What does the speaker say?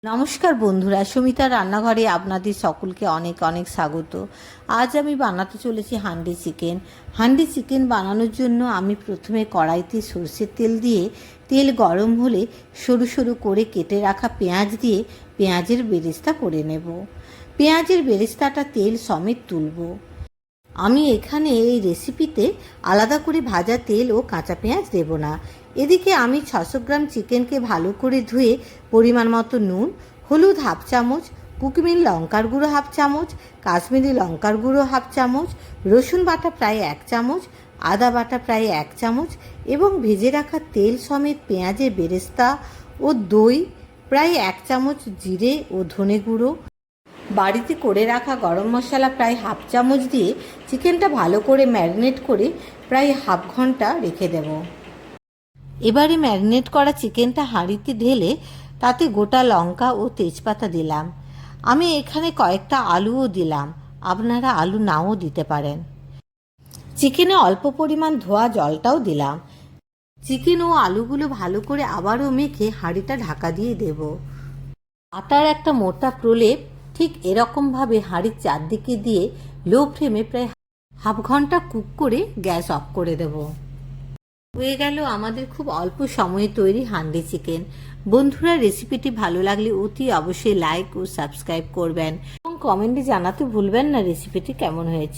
নমস্কার বন্ধুরা, সুমিতার রান্নাঘরে আপনাদের সকলকে অনেক অনেক স্বাগত। আজ আমি বানাতে চলেছি হান্ডি চিকেন। হান্ডি চিকেন বানানোর জন্য আমি প্রথমে কড়াইতে সরষের তেল দিয়ে তেল গরম হলে সরু সরু করে কেটে রাখা পেঁয়াজ দিয়ে পেঁয়াজের বেরেস্তা করে নেব। পেঁয়াজের বেরেস্তাটা তেল সমেত তুলব। আমি এখানে এই রেসিপিতে আলাদা করে ভাজা তেল ও কাঁচা পেঁয়াজ দেব না। এদিকে আমি 600 গ্রাম চিকেনকে ভালো করে ধুয়ে পরিমাণ মতো নুন, হলুদ হাফ চামচ, কুকিমিন লঙ্কার গুঁড়ো হাফ চামচ, কাশ্মীরি লঙ্কার গুঁড়ো হাফ চামচ, রসুন বাটা প্রায় 1 চামচ, আদা বাটা প্রায় 1 চামচ এবং ভেজে রাখা তেল সমেত পেঁয়াজের বেরেস্তা ও দই প্রায় 1 চামচ, জিরে ও ধনে গুঁড়ো, বাড়িতে করে রাখা গরম মশলা প্রায় হাফ চামচ দিয়ে চিকেনটা ভালো করে ম্যারিনেট করে প্রায় হাফ ঘন্টা রেখে দেব। এবারে ম্যারিনেট করা চিকেনটা হাঁড়িতে ঢেলে তাতে গোটা লঙ্কা ও তেজপাতা দিলাম। আমি এখানে কয়েকটা আলুও দিলাম, আপনারা আলু নাও দিতে পারেন। চিকেনে অল্প পরিমাণ ধোয়া জলটাও দিলাম। চিকেন ও আলুগুলো ভালো করে আবারও মেখে হাঁড়িটা ঢাকা দিয়ে দেব। আটার একটা মোটা প্রলেপ ঠিক এরকমভাবে হাঁড়ির চারদিকে দিয়ে লো ফ্লেমে প্রায় হাফ ঘন্টা কুক করে গ্যাস অফ করে দেব। হয়ে গেল আমাদের খুব অল্প সময়ে তৈরি হান্ডি চিকেন। বন্ধুরা, রেসিপিটি ভালো লাগলে অতি অবশ্যই লাইক ও সাবস্ক্রাইব করবেন এবং কমেন্টে জানাতে ভুলবেন না রেসিপিটি কেমন হয়েছে।